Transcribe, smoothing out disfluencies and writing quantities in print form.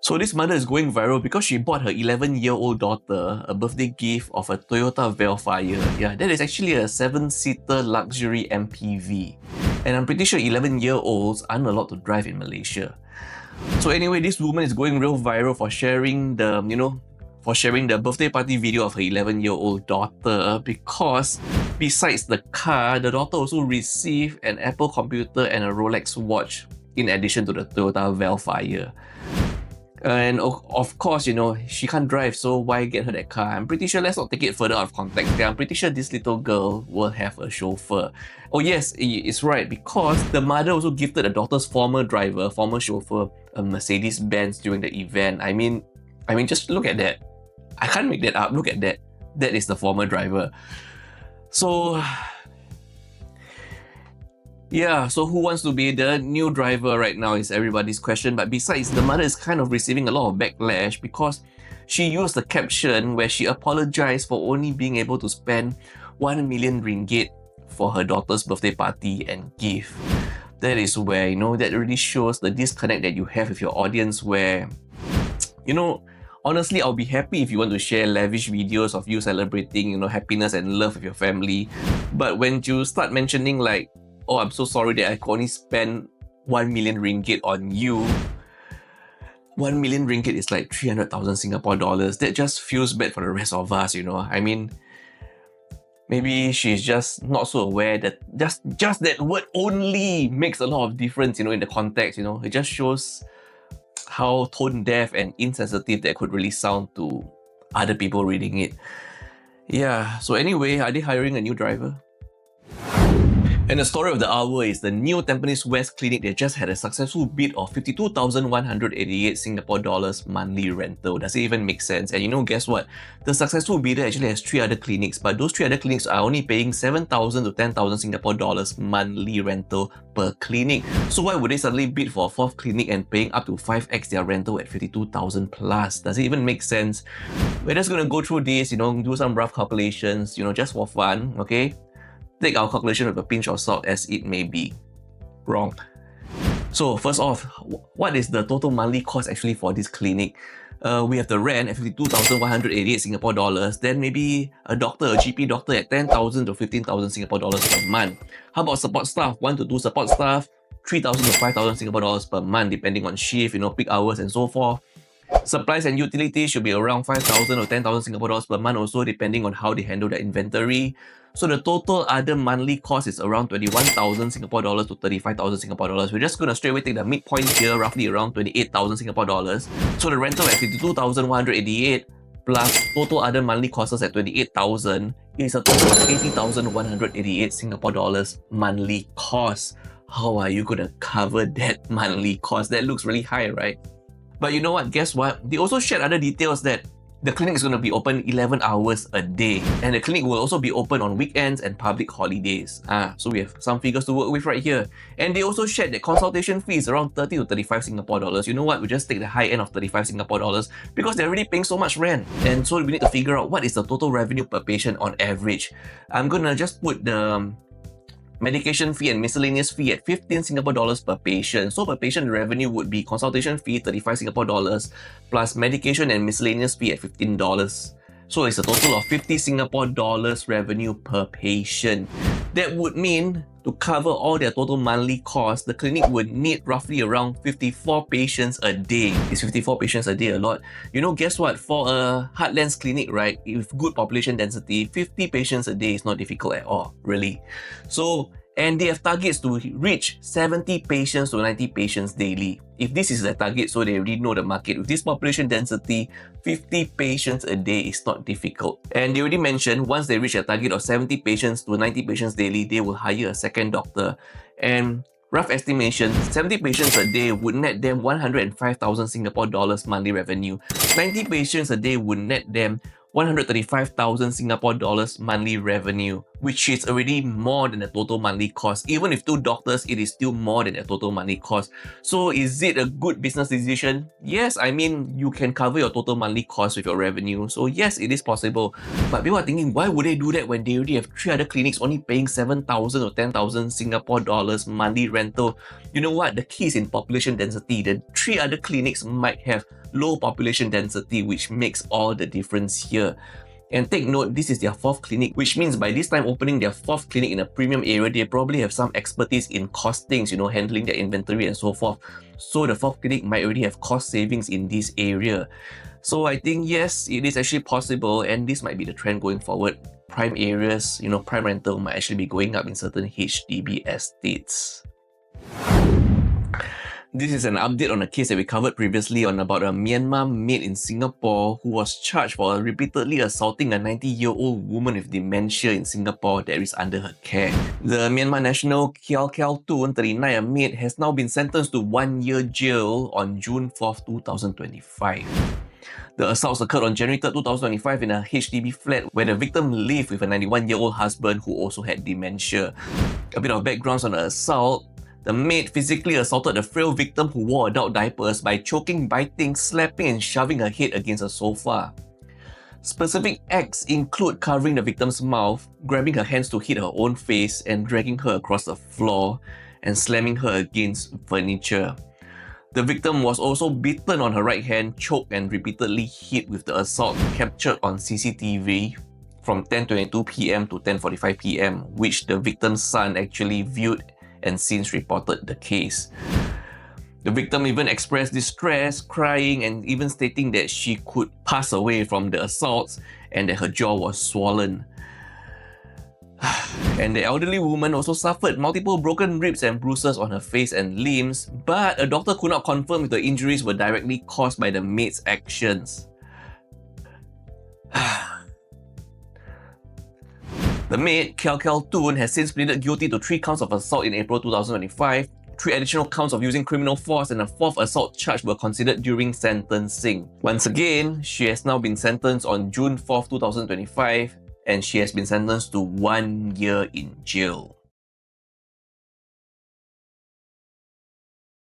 So this mother is going viral because she bought her 11-year-old daughter a birthday gift of a Toyota Velfire. Yeah, that is actually a 7-seater luxury MPV. And I'm pretty sure 11-year-olds aren't allowed to drive in Malaysia. So anyway, this woman is going real viral for sharing the, birthday party video of her 11-year-old daughter, because besides the car, the daughter also received an Apple computer and a Rolex watch in addition to the Toyota Velfire. And of course, she can't drive, so why get her that car? I'm pretty sure, let's not take it further out of context. I'm pretty sure this little girl will have a chauffeur. Oh yes, it's right, because the mother also gifted the daughter's former chauffeur, a Mercedes-Benz during the event. I mean, just look at that. I can't make that up. Look at that. That is the former driver. So yeah, so who wants to be the new driver right now is everybody's question. But besides, the mother is kind of receiving a lot of backlash because she used a caption where she apologized for only being able to spend 1 million ringgit for her daughter's birthday party and gift. That is where, that really shows the disconnect that you have with your audience where, honestly, I'll be happy if you want to share lavish videos of you celebrating, happiness and love with your family. But when you start mentioning like, oh, I'm so sorry that I could only spend 1 million ringgit on you. 1 million ringgit is like 300,000 Singapore dollars. That just feels bad for the rest of us, I mean, maybe she's just not so aware that just that word only makes a lot of difference, in the context, It just shows how tone deaf and insensitive that could really sound to other people reading it. Yeah, so anyway, are they hiring a new driver? And the story of the hour is the new Tampines West clinic that just had a successful bid of 52,188 Singapore dollars monthly rental. Does it even make sense? And guess what? The successful bidder actually has 3 other clinics, but those 3 other clinics are only paying 7,000 to 10,000 Singapore dollars monthly rental per clinic. So why would they suddenly bid for a 4th clinic and paying up to 5x their rental at 52,000 plus? Does it even make sense? We're just going to go through this, do some rough calculations, just for fun, okay? Take our calculation with a pinch of salt as it may be. Wrong. So first off, what is the total monthly cost actually for this clinic? We have the rent at 52,188 Singapore dollars, then maybe a GP doctor at 10,000 to 15,000 Singapore dollars per month. How about support staff? 1 to 2 support staff, 3,000 to 5,000 Singapore dollars per month, depending on shift, peak hours and so forth. Supplies and utilities should be around 5,000 or 10,000 Singapore dollars per month also, depending on how they handle the inventory. So the total other monthly cost is around 21,000 Singapore dollars to 35,000 Singapore dollars. We're just going to straight away take the midpoint here, roughly around 28,000 Singapore dollars. So the rental at 52,188 plus total other monthly costs at 28,000 is a total of 80,188 Singapore dollars monthly cost. How are you going to cover that monthly cost? That looks really high, right? But you know what? Guess what? They also shared other details that the clinic is going to be open 11 hours a day, and the clinic will also be open on weekends and public holidays. So we have some figures to work with right here. And they also shared that consultation fee is around 30 to 35 Singapore dollars. You know what? We just take the high end of 35 Singapore dollars because they're already paying so much rent. And so we need to figure out what is the total revenue per patient on average. I'm going to just put the medication fee and miscellaneous fee at 15 Singapore dollars per patient. So per patient revenue would be consultation fee 35 Singapore dollars plus medication and miscellaneous fee at $15. So it's a total of 50 Singapore dollars revenue per patient. That would mean to cover all their total monthly costs, the clinic would need roughly around 54 patients a day. Is 54 patients a day a lot? Guess what? For a Heartlands clinic, right, with good population density, 50 patients a day is not difficult at all, really. So, and they have targets to reach 70 patients to 90 patients daily. If this is the target, so they already know the market. With this population density, 50 patients a day is not difficult. And they already mentioned once they reach a target of 70 patients to 90 patients daily, they will hire a second doctor. And rough estimation, 70 patients a day would net them 105,000 Singapore dollars monthly revenue. 90 patients a day would net them 135,000 Singapore dollars monthly revenue, which is already more than the total monthly cost. Even with 2 doctors, it is still more than the total monthly cost. So is it a good business decision? Yes, I mean, you can cover your total monthly cost with your revenue. So yes, it is possible. But people are thinking, why would they do that when they already have 3 other clinics only paying 7,000 or 10,000 Singapore dollars monthly rental? You know what? The key is in population density. The 3 other clinics might have low population density, which makes all the difference here. And take note, this is their 4th clinic, which means by this time opening their 4th clinic in a premium area, they probably have some expertise in costings, handling their inventory and so forth. So the 4th clinic might already have cost savings in this area. So I think yes, it is actually possible, and this might be the trend going forward. Prime areas, prime rental might actually be going up in certain HDB estates. This is an update on a case that we covered previously on about a Myanmar maid in Singapore who was charged for repeatedly assaulting a 90-year-old woman with dementia in Singapore that is under her care. The Myanmar national Kial Tun, 39, a maid, has now been sentenced to 1 year jail on June 4th, 2025. The assaults occurred on January 3rd, 2025 in a HDB flat where the victim lived with a 91-year-old husband who also had dementia. A bit of background on the assault. The maid physically assaulted the frail victim who wore adult diapers by choking, biting, slapping and shoving her head against a sofa. Specific acts include covering the victim's mouth, grabbing her hands to hit her own face and dragging her across the floor, and slamming her against furniture. The victim was also beaten on her right hand, choked and repeatedly hit with the assault captured on CCTV from 10:22 PM to 10:45 PM, which the victim's son actually viewed and since reported the case. The victim even expressed distress, crying and even stating that she could pass away from the assaults and that her jaw was swollen. And the elderly woman also suffered multiple broken ribs and bruises on her face and limbs, but a doctor could not confirm if the injuries were directly caused by the maid's actions. The maid, Kial Tun, has since pleaded guilty to 3 counts of assault in April 2025. 3 additional counts of using criminal force and a 4th assault charge were considered during sentencing. Once again, she has now been sentenced on June 4th, 2025, and she has been sentenced to 1 year in jail.